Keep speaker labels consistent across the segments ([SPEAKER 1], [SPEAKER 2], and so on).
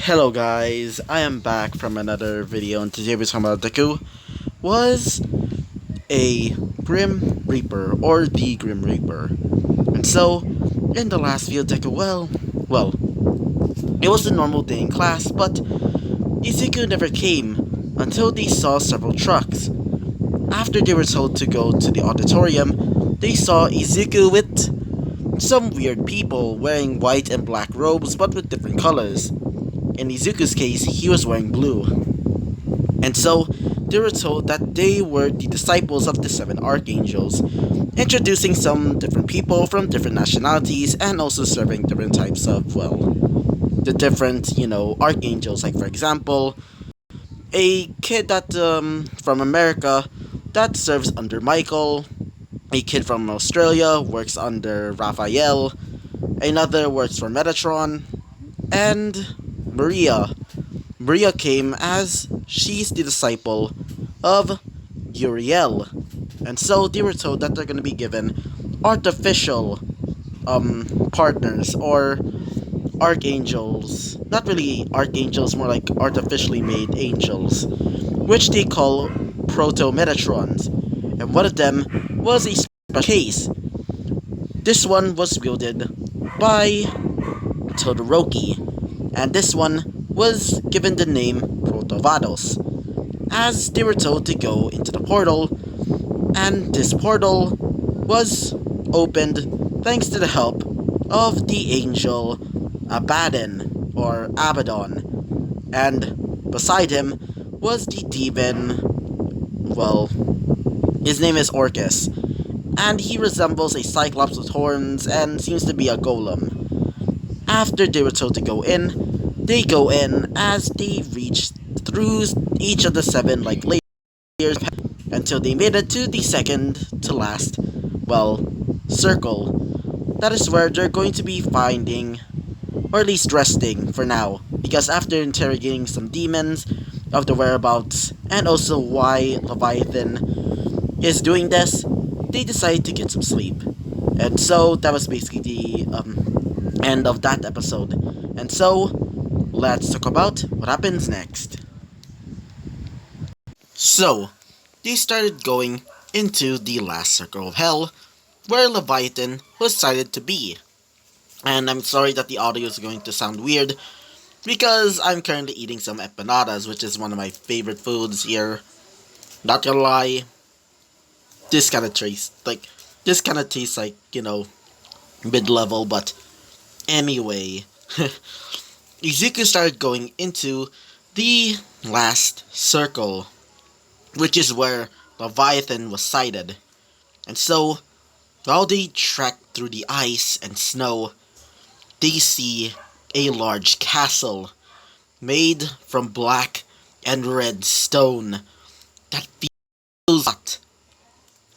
[SPEAKER 1] Hello guys, I am back from another video, and today we're talking about deku was a Grim Reaper, or the Grim Reaper. And so, in the last video deku, well, it was a normal day in class, but Izuku never came until they saw several trucks. After they were told to go to the auditorium, they saw Izuku with some weird people wearing white and black robes but with different colors. In Izuku's case, he was wearing blue. And so, they were told that they were the disciples of the seven archangels, introducing some different people from different nationalities and also serving different types of, the different, archangels. Like, for example, a kid that, from America that serves under Michael, a kid from Australia works under Raphael, another works for Metatron, and Maria. Maria came as she's the disciple of Uriel. And so they were told that they're going to be given artificial partners or archangels. Not really archangels, more like artificially made angels, which they call proto-metatrons. And one of them was a special case. This one was wielded by Todoroki, and this one was given the name Protovados, as they were told to go into the portal, and this portal was opened thanks to the help of the angel Abaddon, and beside him was the demon, his name is Orcus, and he resembles a cyclops with horns and seems to be a golem. After they were told to go in, they go in as they reach through each of the seven layers until they made it to the second to last, circle. That is where they're going to be finding, or at least resting for now, because after interrogating some demons of the whereabouts and also why Leviathan is doing this, they decide to get some sleep. And so that was basically the end of that episode. And so, let's talk about what happens next. So, they started going into the last circle of hell, where Leviathan was cited to be. And I'm sorry that the audio is going to sound weird, because I'm currently eating some empanadas, which is one of my favorite foods here. Not gonna lie, this kind of tastes like, mid-level, but anyway. Izuku started going into the last circle, which is where Leviathan was sighted. And so, while they trek through the ice and snow, they see a large castle made from black and red stone that feels hot,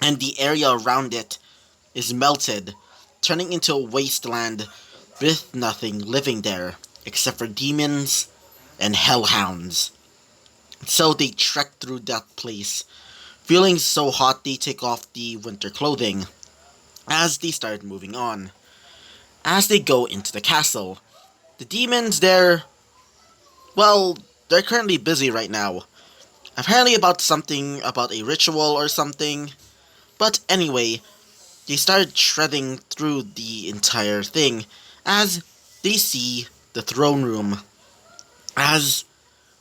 [SPEAKER 1] and the area around it is melted, turning into a wasteland with nothing living there except for demons and hellhounds. So they trek through that place, feeling so hot they take off the winter clothing as they start moving on. As they go into the castle, the demons there, they're currently busy right now. Apparently about something about a ritual or something. But anyway, they started treading through the entire thing as they see the throne room. As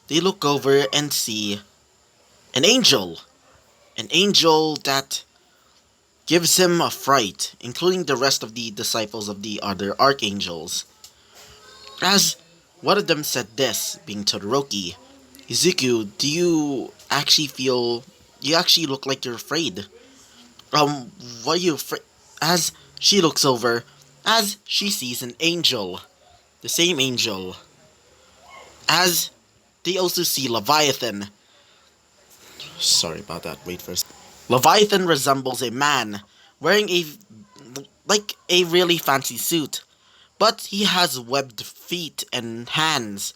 [SPEAKER 1] they look over and see an angel. An angel that gives him a fright, including the rest of the disciples of the other archangels. As one of them said this, being Todoroki, "Izuku, do you actually look like you're afraid? What are you afraid?" As she looks over, as she sees an angel. The same angel. As they also see Leviathan. Sorry about that, wait first. Leviathan resembles a man, wearing a really fancy suit. But he has webbed feet and hands,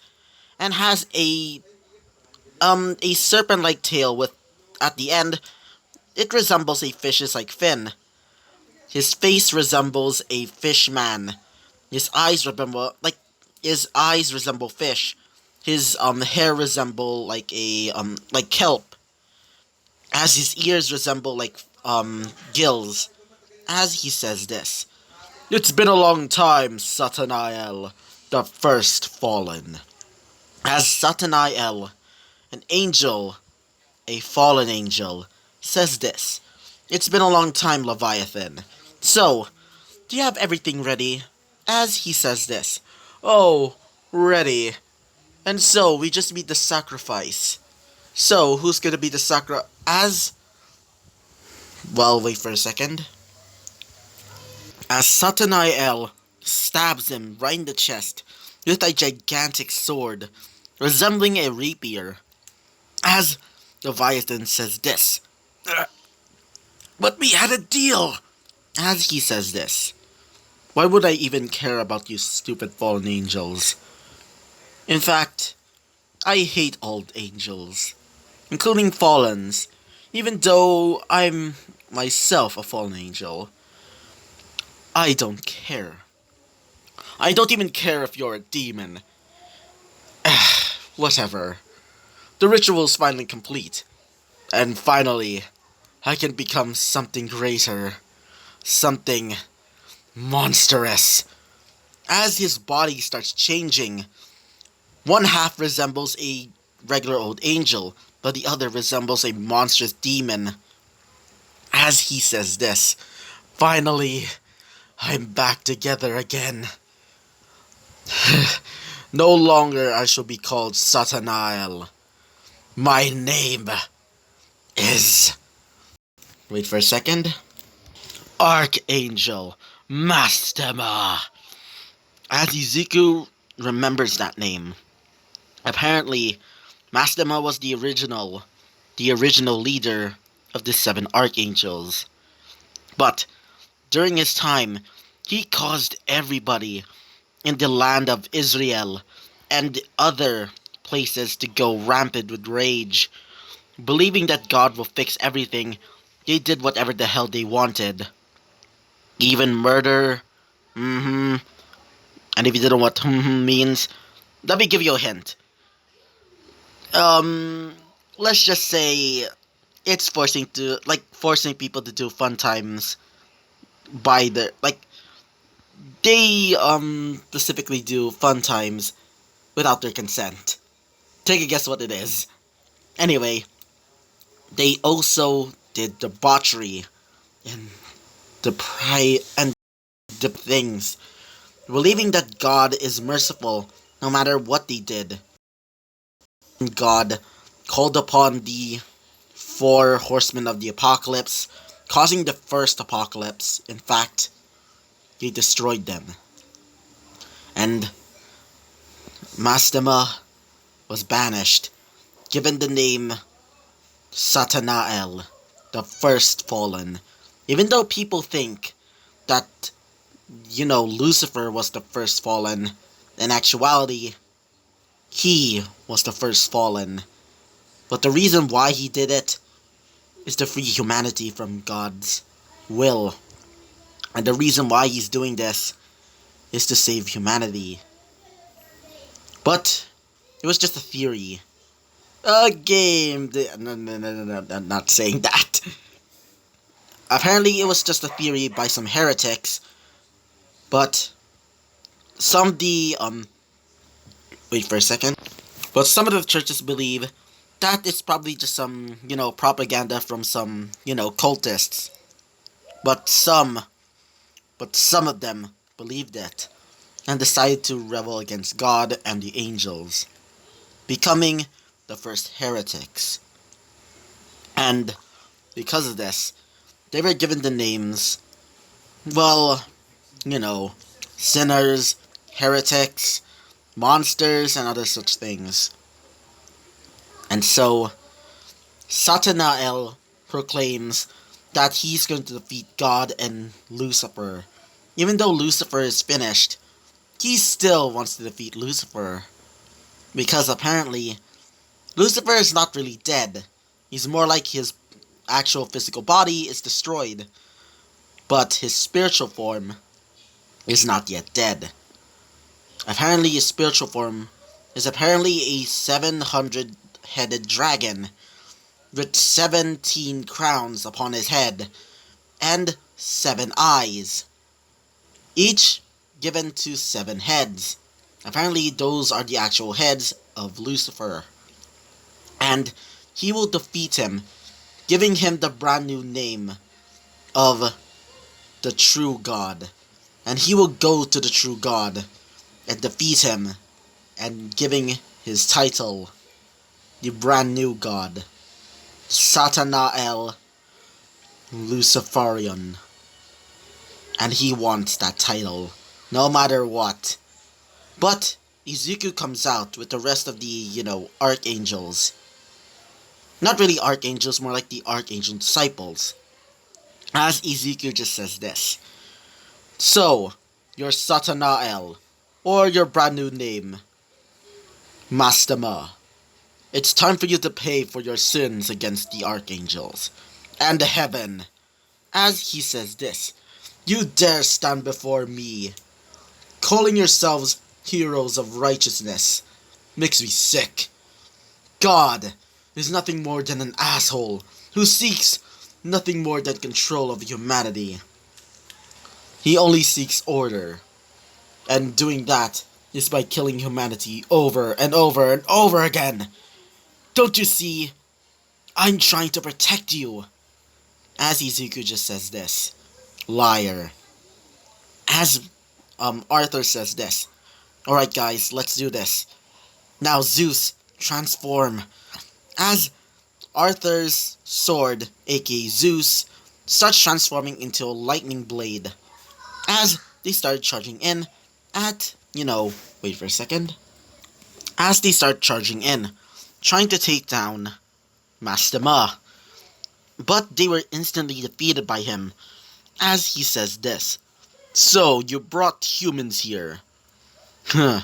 [SPEAKER 1] and has a serpent-like tail with, at the end, it resembles a fish's fin. His face resembles a fish man. His eyes resemble fish. His hair resemble like a like kelp, as his ears resemble like gills, as he says this. It's been a long time, Satanael, the first fallen. As Satanael, an angel, a fallen angel, says this. It's been a long time, Leviathan. So, do you have everything ready? As he says this. Oh, ready. And so, we just meet the sacrifice. So, who's gonna be the as... Well, wait for a second. As Satanael stabs him right in the chest with a gigantic sword, resembling a rapier. As Leviathan says this. But we had a deal! As he says this. Why would I even care about you stupid fallen angels? In fact, I hate all angels, including fallens, even though I'm myself a fallen angel. I don't care. I don't even care if you're a demon. Whatever. The ritual's finally complete. And finally, I can become something greater. Something monstrous. As his body starts changing, one half resembles a regular old angel, but the other resembles a monstrous demon. As he says this, finally, I'm back together again. No longer I shall be called Satanael. My name is... Wait for a second. Archangel Mastema. As Izuku remembers that name. Apparently, Mastema was the original leader of the 7 Archangels. But, during his time, he caused everybody in the land of Israel and other places to go rampant with rage. Believing that God will fix everything, they did whatever the hell they wanted. Even murder. And if you don't know what means, let me give you a hint. Let's just say it's forcing people to do fun times by the they specifically do fun times without their consent. Take a guess what it is. Anyway, they also did debauchery and the things, believing that God is merciful no matter what they did. God called upon the 4 horsemen of the apocalypse, causing the first apocalypse. In fact, he destroyed them. And Mastema was banished, given the name Satanael, the first fallen. Even though people think that, Lucifer was the first fallen, in actuality, he was the first fallen. But the reason why he did it is to free humanity from God's will. And the reason why he's doing this is to save humanity. But it was just a theory. A game. No, I'm not saying that. Apparently, it was just a theory by some heretics. But some of the wait for a second. But some of the churches believe that it's probably just some, propaganda from some, cultists. But some of them believed it and decided to rebel against God and the angels, becoming the first heretics. And because of this, they were given the names, well, sinners, heretics, monsters, and other such things. And so, Satanael proclaims that he's going to defeat God and Lucifer. Even though Lucifer is finished, he still wants to defeat Lucifer. Because apparently, Lucifer is not really dead. He's more like his actual physical body is destroyed. But his spiritual form is not yet dead. Apparently his spiritual form is apparently a 700-headed dragon with 17 crowns upon his head and 7 eyes, each given to 7 heads. Apparently, those are the actual heads of Lucifer. And he will defeat him, giving him the brand new name of the true God. And he will go to the true God and defeat him, and giving his title, the brand new God, Satanael Luciferion. And he wants that title, no matter what. But Izuku comes out with the rest of the, archangels. Not really archangels, more like the archangel disciples. As Izuku just says this. So, your Satanael, or your brand new name, Mastama. It's time for you to pay for your sins against the archangels and the heaven. As he says this, you dare stand before me, calling yourselves heroes of righteousness. Makes me sick. God is nothing more than an asshole who seeks nothing more than control of humanity. He only seeks order, and doing that is by killing humanity over and over and over again. Don't you see? I'm trying to protect you. As Izuku just says this. Liar. As Arthur says this. Alright guys, let's do this. Now Zeus, transform. As Arthur's sword, aka Zeus, starts transforming into a lightning blade. As they start charging in at, wait for a second. As they start charging in, trying to take down Master Ma. But they were instantly defeated by him, as he says this. So, you brought humans here. Huh.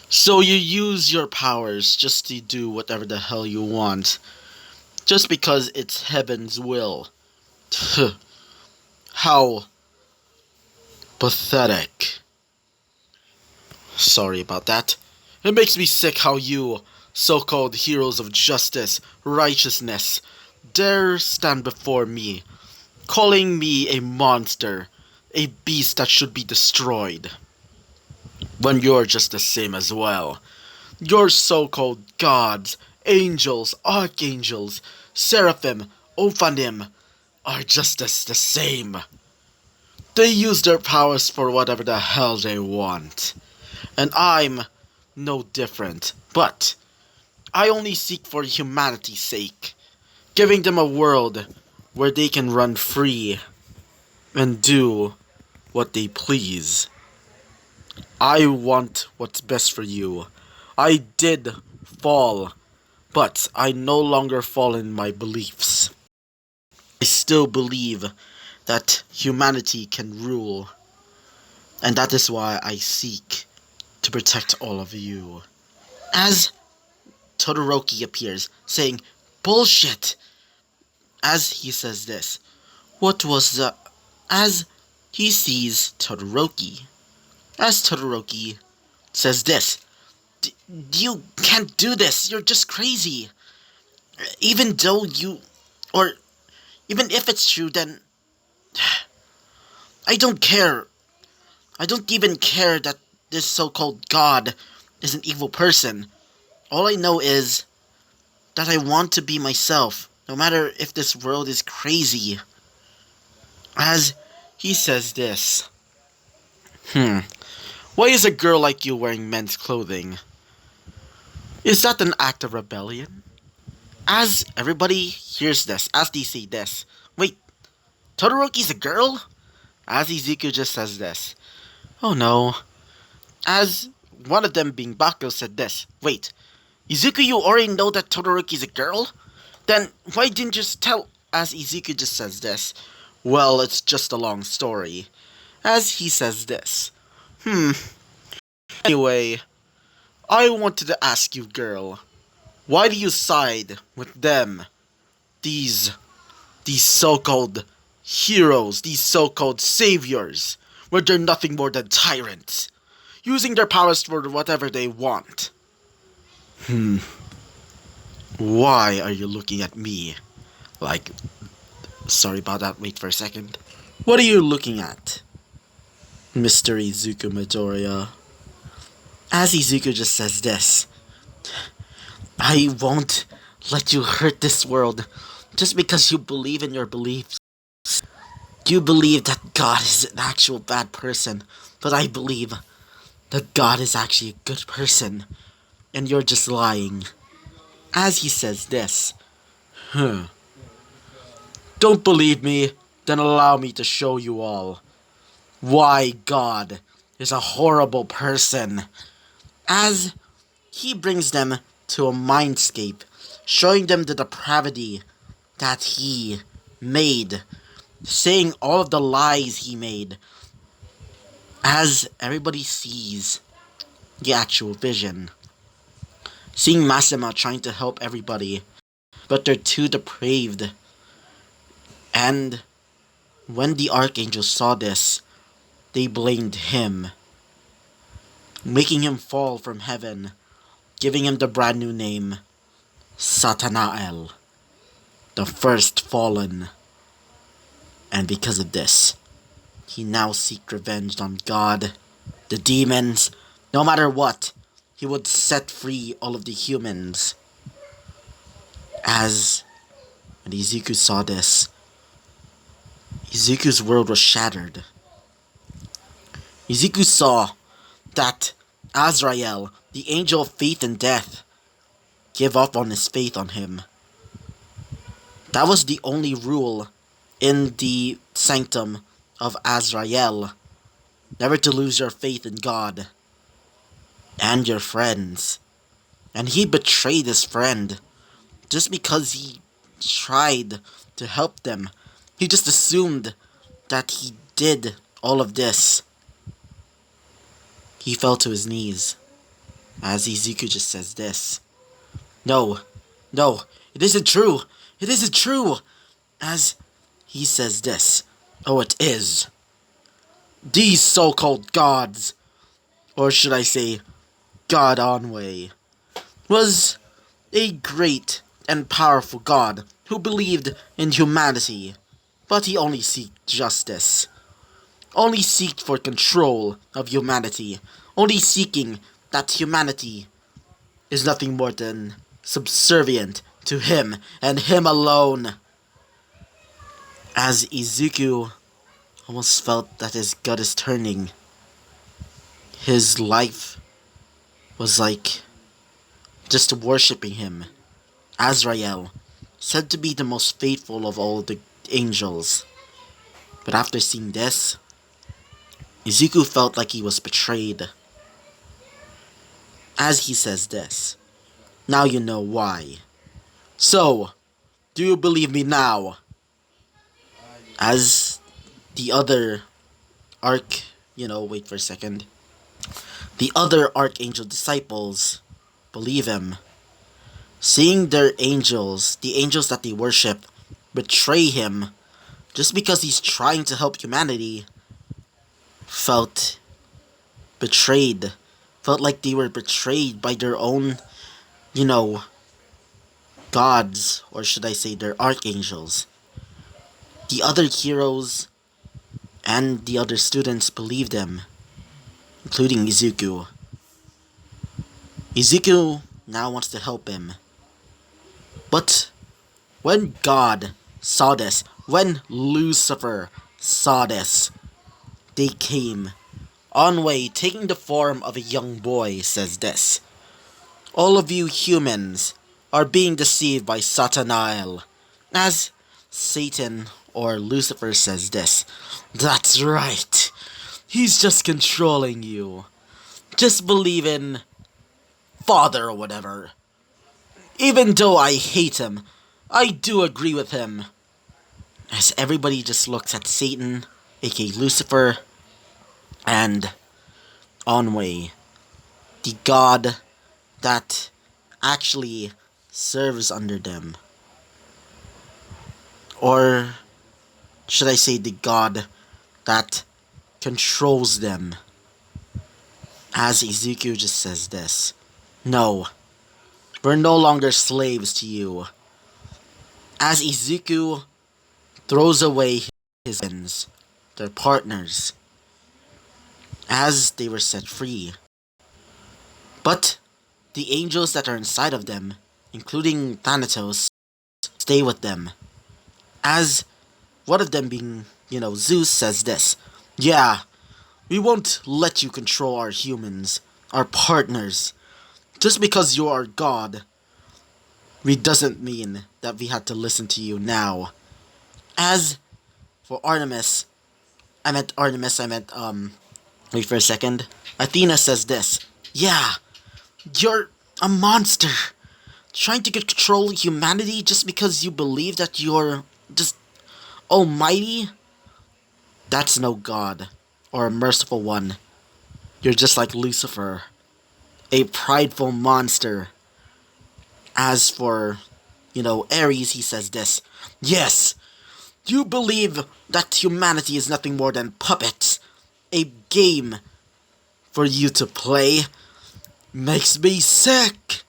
[SPEAKER 1] So you use your powers just to do whatever the hell you want. Just because it's heaven's will. How pathetic. Sorry about that. It makes me sick how you, so-called heroes of justice, righteousness, dare stand before me, calling me a monster, a beast that should be destroyed. When you're just the same as well. Your so-called gods, angels, archangels, seraphim, ophanim, are just as the same. They use their powers for whatever the hell they want. And I'm no different, but I only seek for humanity's sake, giving them a world where they can run free and do what they please. I want what's best for you. I did fall, but I no longer fall in my beliefs. I still believe that humanity can rule, and that is why I seek to protect all of you. As Todoroki appears, saying, "Bullshit!" As he says this, what was the... As he sees Todoroki. As Todoroki says this, "You can't do this, you're just crazy. Even though you... Or, even if it's true, then... I don't care. I don't even care that this so-called God is an evil person. All I know is that I want to be myself, no matter if this world is crazy." As he says this, why is a girl like you wearing men's clothing? Is that an act of rebellion? As everybody hears this, as they say this, wait, Todoroki's a girl? As Izuku just says this, oh no. As one of them being Bako said this, wait, Izuku, you already know that Todoroki's a girl? Then why didn't you just tell? As Izuku just says this, well, it's just a long story. As he says this, anyway, I wanted to ask you, girl, why do you side with them? These so-called heroes, these so-called saviors, where they're nothing more than tyrants. using their powers for whatever they want. Why are you looking at me? Like, sorry about that, wait for a second. What are you looking at, Mr. Izuku Midoriya? As Izuku just says this, I won't let you hurt this world just because you believe in your beliefs. You believe that God is an actual bad person, but I believe that God is actually a good person, and you're just lying. As he says this, don't believe me? Then allow me to show you all why God is a horrible person. As he brings them to a mindscape, showing them the depravity that he made, saying all of the lies he made, as everybody sees the actual vision. Seeing Masema trying to help everybody, but they're too depraved. And when the Archangel saw this, they blamed him, making him fall from heaven, giving him the brand new name, Satanael, the first fallen. And because of this, he now seeks revenge on God, the demons, no matter what. He would set free all of the humans. As when Izuku saw this, Izuku's world was shattered. Izuku saw that Azrael, the angel of faith and death, gave up on his faith on him. That was the only rule in the sanctum of Azrael. Never to lose your faith in God and your friends. And he betrayed his friend just because he tried to help them. He just assumed that he did all of this. He fell to his knees as Izuku just says this. No, it isn't true. It isn't true. As he says this. Oh, it is. These so-called gods, or should I say, God Onway, was a great and powerful god who believed in humanity, but he only sought justice, only sought for control of humanity, only seeking that humanity is nothing more than subservient to him and him alone. As Izuku almost felt that his gut is turning, his life was like just worshipping him. Azrael, said to be the most faithful of all the angels. But after seeing this, Izuku felt like he was betrayed. As he says this, now you know why. So, do you believe me now? As the other wait for a second. The other Archangel disciples believe him. Seeing their angels, the angels that they worship, betray him just because he's trying to help humanity, felt betrayed. Felt like they were betrayed by their own, gods, or should I say their archangels. The other heroes and the other students believed them, including Izuku. Izuku now wants to help him. But when God saw this, when Lucifer saw this, they came. Onway, taking the form of a young boy, says this. All of you humans are being deceived by Satanael. As Satan or Lucifer says this. That's right. He's just controlling you. Just believe in Father or whatever. Even though I hate him, I do agree with him. As everybody just looks at Satan, aka Lucifer, and Onway, the god that actually serves under them. Or should I say the god that controls them. As Izuku just says this. No, we're no longer slaves to you. As Izuku throws away his friends, their partners, as they were set free. But the angels that are inside of them, including Thanatos, stay with them. As one of them being, Zeus says this. Yeah, we won't let you control our humans, our partners. Just because you are God, we doesn't mean that we had to listen to you now. As for Artemis, wait for a second. Athena says this. Yeah, you're a monster. Trying to control humanity just because you believe that you're just almighty? That's no god, or a merciful one. You're just like Lucifer, a prideful monster. As for, Ares, he says this. Yes, you believe that humanity is nothing more than puppets, a game for you to play. Makes me sick.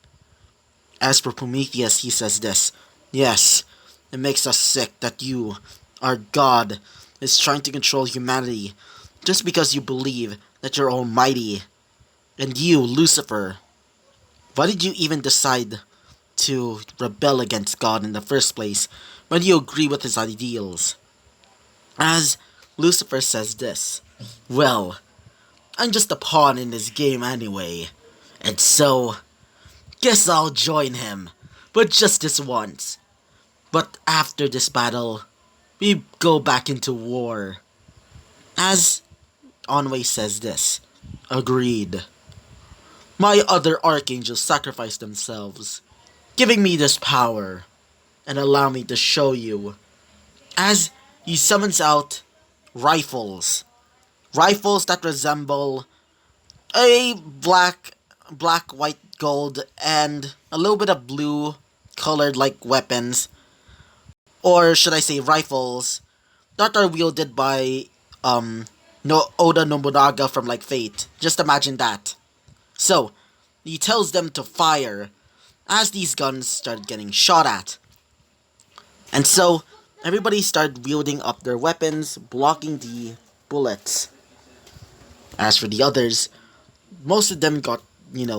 [SPEAKER 1] As for Prometheus, he says this. Yes, it makes us sick that you, our god, is trying to control humanity just because you believe that you're almighty. And you, Lucifer, why did you even decide to rebel against God in the first place when you agree with his ideals? As Lucifer says this. Well, I'm just a pawn in this game anyway. And so, guess I'll join him. But just this once. But after this battle, we go back into war. As Onway says this. Agreed. My other archangels sacrificed themselves, giving me this power, and allow me to show you. As he summons out rifles. Rifles that resemble a black, white, gold, and a little bit of blue colored like weapons. Or should I say rifles that are wielded by no Oda Nobunaga from like Fate. Just imagine that. So, he tells them to fire as these guns start getting shot at. And so, everybody started wielding up their weapons, blocking the bullets. As for the others, most of them got,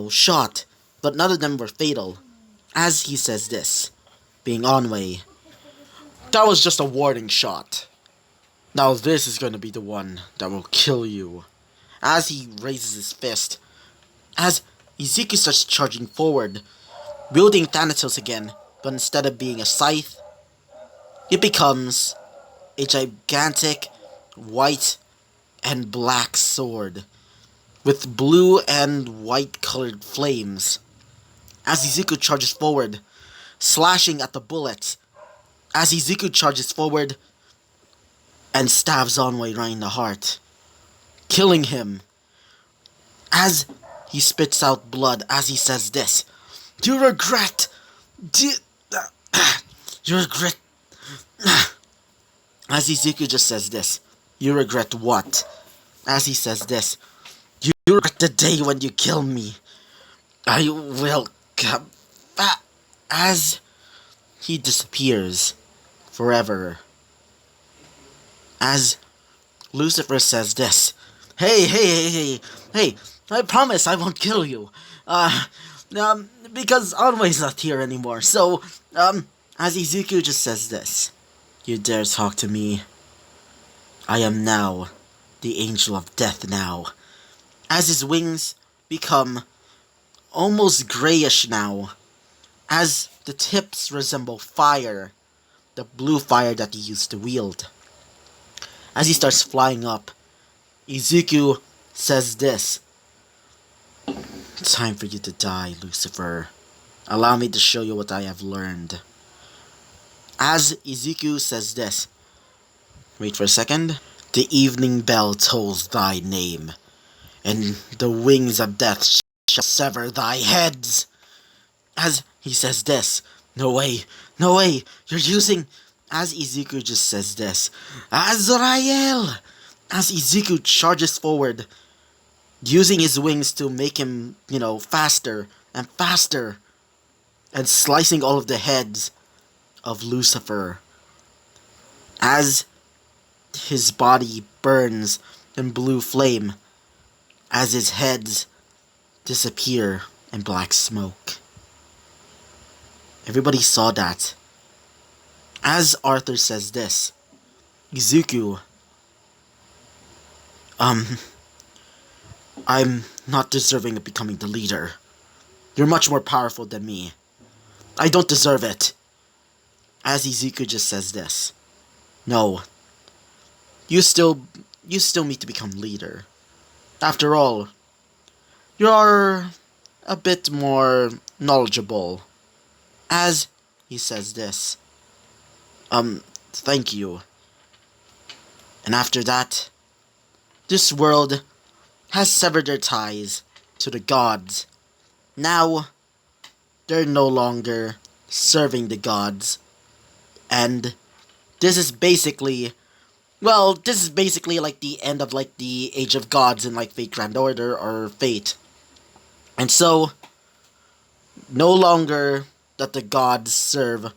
[SPEAKER 1] shot, but none of them were fatal. As he says this, being Onway, that was just a warning shot. Now this is going to be the one that will kill you. As he raises his fist, as Ezekiel starts charging forward, wielding Thanatos again, but instead of being a scythe, it becomes a gigantic white and black sword with blue and white colored flames. As Ezekiel charges forward, slashing at the bullets, as Ezekiel charges forward and stabs Onway right in the heart, killing him. As he spits out blood, as he says this, "You regret, you regret." As Ezekiel just says this, "You regret what?" As he says this, "You regret the day when you kill me. I will come back." As he disappears forever. As Lucifer says this, hey, I promise I won't kill you. Because Onway's not here anymore. So, as Izuku just says this, "You dare talk to me? I am now the Angel of Death now." As his wings become almost grayish now, as the tips resemble fire, the blue fire that he used to wield. As he starts flying up, Izuku says this, "It's time for you to die, Lucifer. Allow me to show you what I have learned." As Izuku says this, wait for a second. "The evening bell tolls thy name, and the wings of death shall sever thy heads." As he says this, no way, you're using... As Izuku just says this, "Azrael!" As Izuku charges forward, using his wings to make him, faster and faster, and slicing all of the heads of Lucifer as his body burns in blue flame, as his heads disappear in black smoke. Everybody saw that. As Arthur says this, Izuku, um, I'm not deserving of becoming the leader. You're much more powerful than me. I don't deserve it. As Izuku just says this, no, you still need to become leader. After all, you're a bit more knowledgeable. As he says this, thank you. And after that, this world has severed their ties to the gods. Now, they're no longer serving the gods. And this is basically, like the end of like the Age of Gods in like Fate Grand Order or Fate. And so, no longer that the gods serve,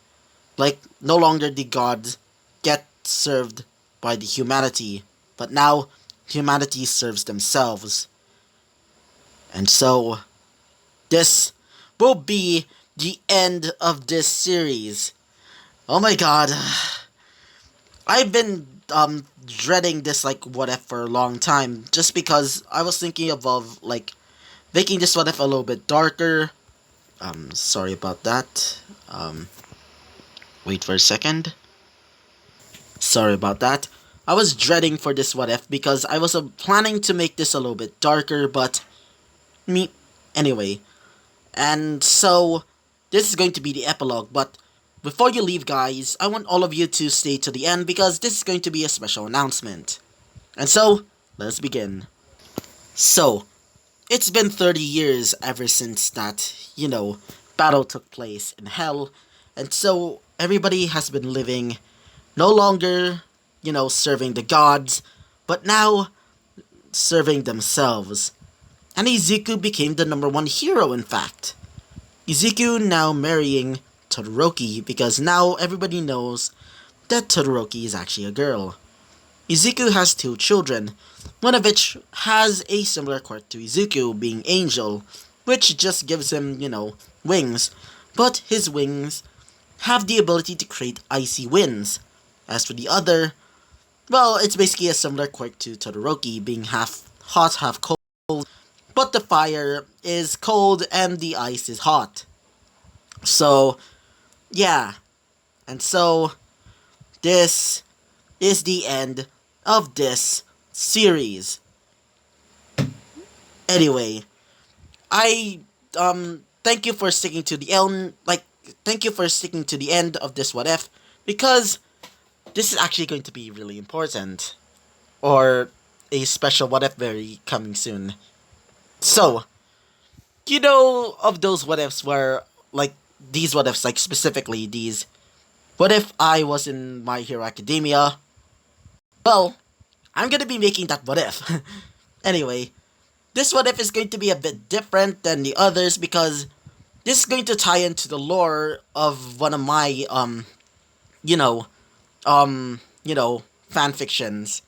[SPEAKER 1] no longer the gods get served by the humanity, but now humanity serves themselves. And so, this will be the end of this series. Oh my god. I've been dreading this like what if for a long time, just because I was thinking of like making this what if a little bit darker. Sorry about that. Wait for a second. Sorry about that. I was dreading for this what if because I was planning to make this a little bit darker, but anyway. And so this is going to be the epilogue, but before you leave, guys, I want all of you to stay to the end because this is going to be a special announcement. And so, let's begin. So, it's been 30 years ever since that, battle took place in hell, and so everybody has been living no longer, serving the gods, but now serving themselves. And Izuku became the number one hero, in fact. Izuku now marrying Todoroki because now everybody knows that Todoroki is actually a girl. Izuku has two children, one of which has a similar quirk to Izuku, being Angel, which just gives him, wings, but his wings have the ability to create icy winds. As for the other, well, it's basically a similar quirk to Todoroki, being half hot, half cold, but the fire is cold and the ice is hot. So, yeah. And so, this is the end of this series. Anyway, I thank you for sticking to the end. Thank you for sticking to the end of this what if, because this is actually going to be really important, or a special what if very coming soon. So, of those what ifs where these what ifs, specifically these. What if I was in My Hero Academia? Well, I'm gonna be making that what if. Anyway, this what if is going to be a bit different than the others because this is going to tie into the lore of one of my fan fictions,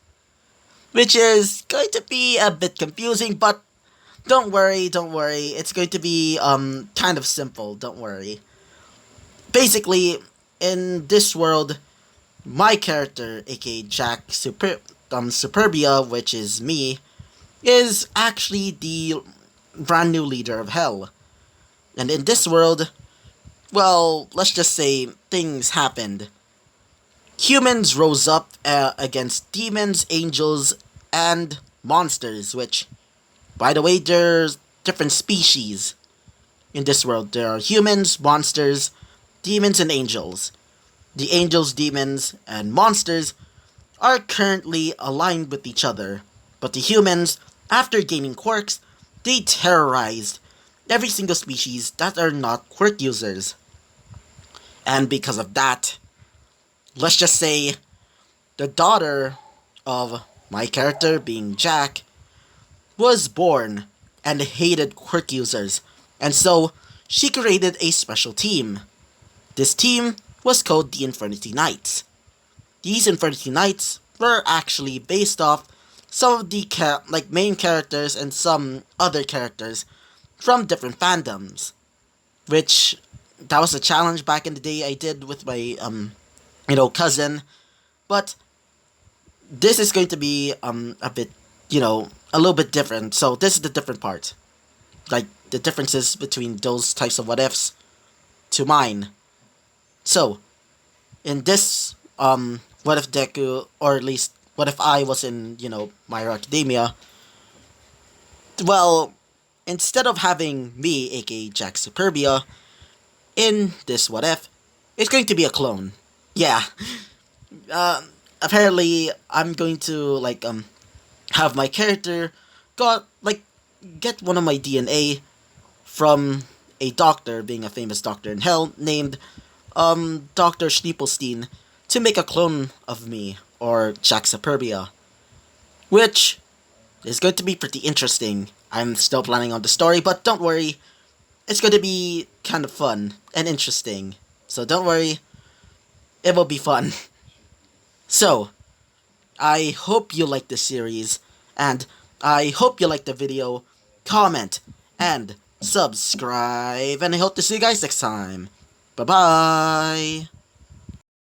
[SPEAKER 1] which is going to be a bit confusing, but don't worry, it's going to be kind of simple, don't worry. Basically, in this world, my character, aka Superbia, which is me, is actually the brand new leader of Hell. And in this world, well, let's just say things happened. Humans rose up against demons, angels, and monsters, which, by the way, there's different species in this world. There are humans, monsters, demons, and angels. The angels, demons, and monsters are currently aligned with each other, but the humans, after gaining quirks, they terrorized every single species that are not quirk users. And because of that, let's just say the daughter of my character, being Jack, was born and hated quirk users, and so she created a special team. This team was called the Infernity Knights. These Infernity Knights were actually based off some of the main characters and some other characters from different fandoms, which that was a challenge back in the day I did with my cousin. But this is going to be a bit, a little bit different. So this is the different part, like the differences between those types of what ifs to mine. So in this what if Deku, or at least what if I was in My Hero Academia? Well, instead of having me, aka Jack Superbia, in this what if, it's going to be a clone. Yeah. Uh, Apparently, I'm going to have my character get one of my DNA from a doctor, being a famous doctor in hell, named Dr. Schniepelstein, to make a clone of me, or Jack Superbia, which is going to be pretty interesting. I'm still planning on the story, but don't worry, it's going to be kind of fun and interesting. So don't worry, it will be fun. So, I hope you like this series, and I hope you like the video. Comment and subscribe, and I hope to see you guys next time. Bye bye.